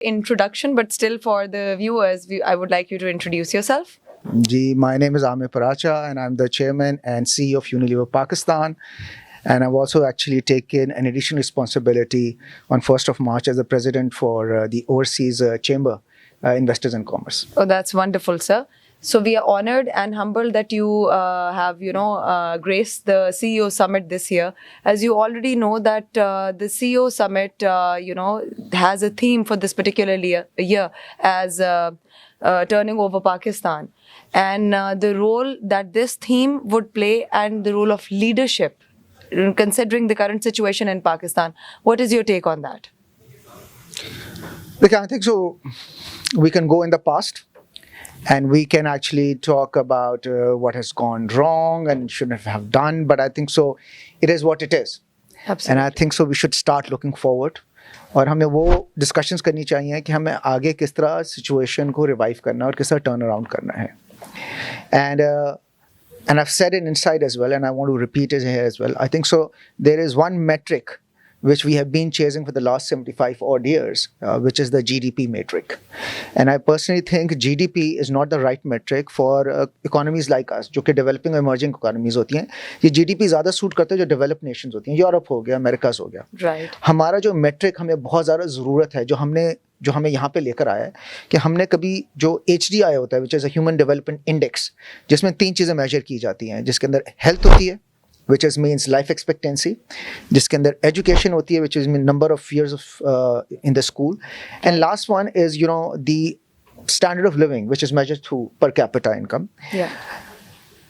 introduction, but still for the viewers, I would like you to introduce yourself. My name is Amir Paracha, and I'm the chairman and CEO of Unilever Pakistan. And I've also actually taken an additional responsibility on 1st of March as the president for the OICCI Chamber, Investors and Commerce. Oh, that's wonderful, sir. So we are honored and humbled that you have, graced the CEO Summit this year. As you already know that the CEO Summit, has a theme for this particular year as turning over Pakistan. And the role that this theme would play and the role of leadership, considering the current situation in Pakistan. What is your take on that? Look, I think so. We can go in the past and we can actually talk about what has gone wrong and shouldn't have done. But I think so, it is what it is. Absolutely. And I think so we should start looking forward. और हमें वो discussions करनी चाहिए कि हमें आगे किस तरह सिचुएशन को रिवाइव करना है और किस तरह टर्न अराउंड करना है. And I've said it inside as well, and I want to repeat it here as well. I think so. There is one metric which we have been chasing for the last 75 odd years, which is the GDP metric. And I personally think GDP is not the right metric for economies like us, जो कि developing और emerging economies होती हैं. ये GDP ज़्यादा suit करते हैं जो developed nations होती हैं. यूरोप हो गया, अमेरिकास हो गया. Right. हमारा जो metric हमें बहुत ज़्यादा ज़रूरत है, जो हमें यहाँ पे लेकर आया है कि हमने कभी जो HDI होता है, which is a Human Development Index, जिसमें 3 चीज़ें measure की जाती हैं, जिसके अंदर health होती है, which means life expectancy, जिसके अंदर education होती है, which is number of years of in the school, and last one is the standard of living, which is measured through per capita income. Yeah.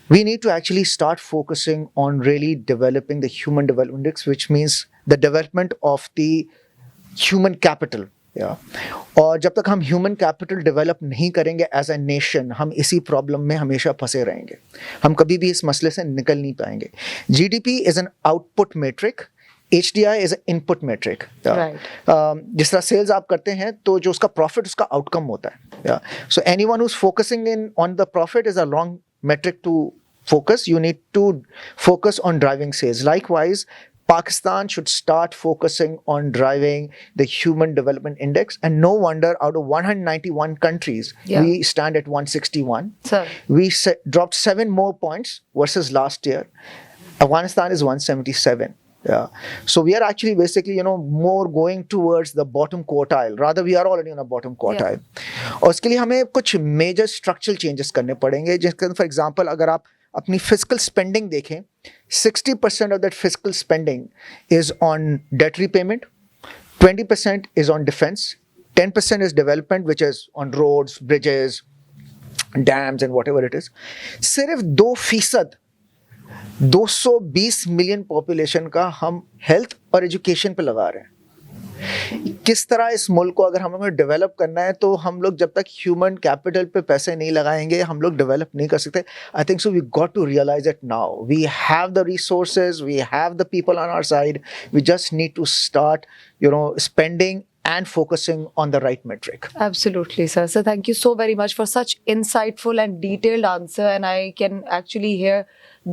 We need to actually start focusing on really developing the Human Development Index, which means the development of the human capital. और जब तक हम human capital develop नहीं करेंगे as a nation, हम इसी problem में हमेशा फंसे रहेंगे. हम कभी भी इस मसले से निकल नहीं पाएंगे. GDP is an output metric, HDI is an input metric. जिस तरह सेल्स आप करते हैं तो जो उसका प्रॉफिट उसका आउटकम होता है. So anyone who is focusing in on the profit is a wrong metric to focus. You need to focus on driving sales. Likewise, Pakistan should start focusing on driving the Human Development Index, and no wonder out of 191 countries, we stand at 161. Sir. We dropped 7 more points versus last year. Afghanistan is 177. So we are actually basically, more going towards the bottom quartile. Rather, we are already on a bottom quartile. और उसके लिए हमें कुछ major structural changes करने पड़ेंगे. जैसे for example, अगर आप अपनी fiscal spending देखें, 60% of that fiscal spending is on debt repayment, 20% is on defense, 10% is development, which is on roads, bridges, dams and whatever it is. सिर्फ 2% 220 मिलियन पॉपुलेशन का हम हेल्थ और एजुकेशन पे लगा रहे हैं. किस तरह इस मुल्क को अगर हमें डेवलप करना है तो हम लोग जब तक ह्यूमन कैपिटल पे पैसे नहीं लगाएंगे हम लोग डेवलप नहीं कर सकते. I think so we got to realise it now. We have the resources, we have the people on our side. We just need to start spending and focusing on the right metric. Absolutely, sir. So thank you so very much for such insightful and detailed answer. And I can actually hear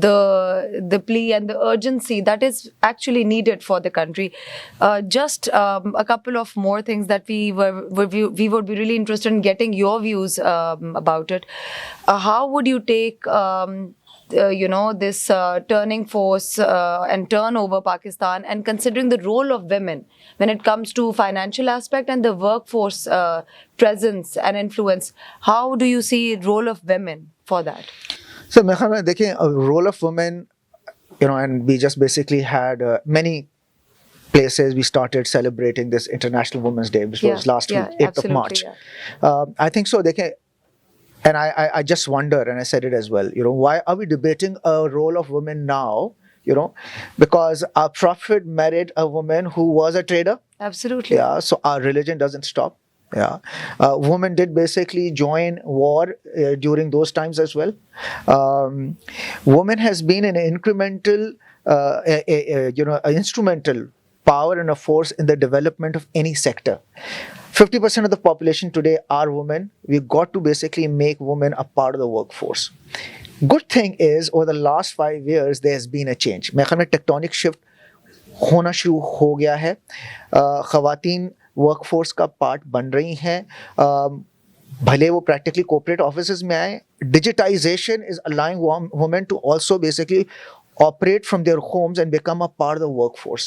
the plea and the urgency that is actually needed for the country. Just a couple of more things that we would be really interested in getting your views about it. How would you take this turning force and turn over Pakistan, and considering the role of women when it comes to financial aspect and the workforce presence and influence, how do you see role of women for that? So, मेरे ख्याल में देखें, role of women, and we just basically had many places we started celebrating this International Women's Day, which was last week, 8th of March. I think so. देखें, and I just wonder, and I said it as well, why are we debating a role of women now? Because our Prophet married a woman who was a trader. Absolutely. So our religion doesn't stop. Women did basically join war during those times as well. Women has been an incremental, instrumental power and a force in the development of any sector. 50% of the population today are women. We've got to basically make women a part of the workforce. Good thing is, over the last 5 years, there has been a change. मेरे ख्याल में tectonic shift होना शुरू हो गया है. ख़वातीन workforce کا پارٹ بن رہی ہیں. بھلے وہ پریکٹیکلی کوپریٹ آفیسز میں آئیں. Digitisation is allowing women to also basically operate from their homes and become a part of the workforce.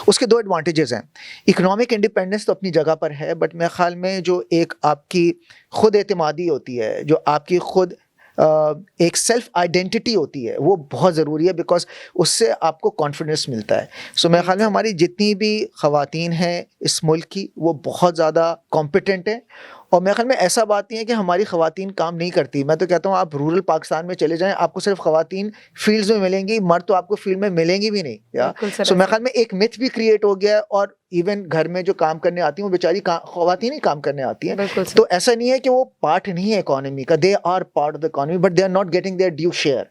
اس کے 2 ایڈوانٹیجز ہیں. اکنامک انڈیپینڈنس تو اپنی جگہ پر ہے, بٹ میرے خیال میں جو ایک آپ کی خود اعتمادی ہوتی ہے, جو آپ کی خود ایک سیلف آئیڈینٹی ہوتی ہے, وہ بہت ضروری ہے, بیکاز اس سے آپ کو کانفیڈنس ملتا ہے. سو میرے خیال میں ہماری جتنی بھی خواتین ہیں اس ملک کی, وہ بہت زیادہ کمپیٹنٹ ہیں. اور میرے خیال میں ایسا بات نہیں ہے کہ ہماری خواتین کام نہیں کرتی. میں تو کہتا ہوں آپ رورل پاکستان میں چلے جائیں, آپ کو صرف خواتین فیلڈز میں ملیں گی, مرد تو آپ کو فیلڈ میں ملیں گی بھی نہیں. سو میرے خیال میں ایک متھ بھی کریٹ ہو گیا ہے, اور ایون گھر میں جو کام کرنے آتی ہیں وہ بیچاری خواتین ہی کام کرنے آتی ہیں. تو ایسا نہیں ہے کہ وہ پارٹ نہیں ہے اکانومی کا, they are part of the economy, but they are not getting their due share.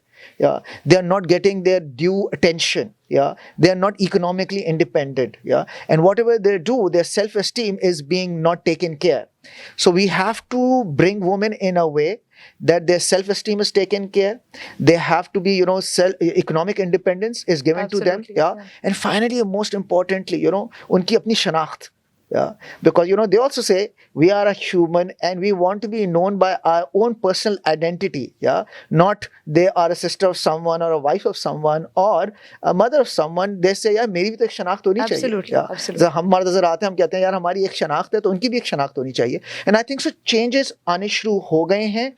They are not getting their due attention. They are not economically independent. And whatever they do, their self-esteem is being not taken care. So we have to bring women in a way that their self-esteem is taken care. They have to be, economic independence is given Absolutely, to them. And finally, most importantly, unki apni shanakht. Because they also say we are a human and we want to be known by our own personal identity. Not they are a sister of someone or a wife of someone or a mother of someone. They say میری بھی تو ایک شناخت ہونی چاہیے. Absolutely. ہم مرد نظر آتے ہیں, ہم کہتے ہیں یار ہماری ایک شناخت ہے, تو ان کی بھی ایک شناخت ہونی چاہیے. And I think so changes آنے شروع ہو گئے ہیں.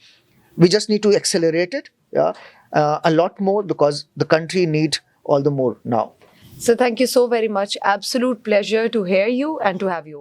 We just need to accelerate it a lot more, because the country needs all the more now. So thank you so very much. Absolute pleasure to hear you and to have you.